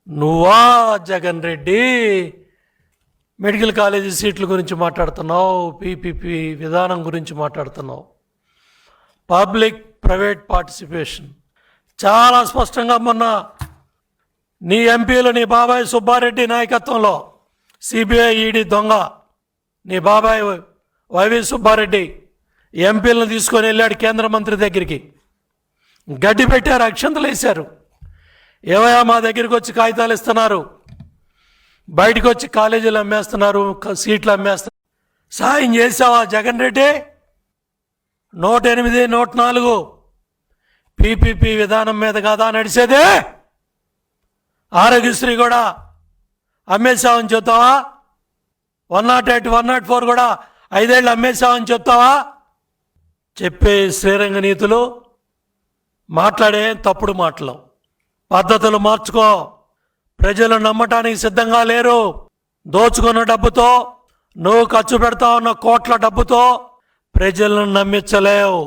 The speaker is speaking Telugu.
నువ్వా జగన్ రెడ్డి మెడికల్ కాలేజీ సీట్ల గురించి మాట్లాడుతున్నావు, పీపీపీ విధానం గురించి మాట్లాడుతున్నావు. పబ్లిక్ ప్రైవేట్ పార్టిసిపేషన్ చాలా స్పష్టంగా మొన్న నీ ఎంపీలు నీ బాబాయ్ సుబ్బారెడ్డి నాయకత్వంలో సిబిఐ ఈడీ దొంగ నీ బాబాయ్ వైవి సుబ్బారెడ్డి ఎంపీలను తీసుకొని వెళ్ళాడు కేంద్ర మంత్రి దగ్గరికి. గడ్డి పెట్టారు, అక్షంతలు వేశారు. ఏవయా మా దగ్గరికి వచ్చి కాగితాలు ఇస్తున్నారు, బయటకు వచ్చి కాలేజీలు అమ్మేస్తున్నారు, సీట్లు అమ్మేస్తున్నారు. సాయం చేసావా జగన్ రెడ్డి? 108, 104 పీపీపీ విధానం మీద కాదా నడిచేదే? ఆరోగ్యశ్రీ కూడా అమ్మేశావని చెప్తావా? 108, 104 కూడా 5 ఏళ్ళు అమ్మేశావని చెప్తావా? చెప్పే శ్రీరంగ నీతులు, మాట్లాడే తప్పుడు మాటలు. పద్ధతులు మార్చుకో. ప్రజలు నమ్మటానికి సిద్ధంగా లేరు. దోచుకున్న డబ్బుతో, నువ్వు ఖర్చు పెడతా ఉన్న కోట్ల డబ్బుతో ప్రజలను నమ్మించలేవు.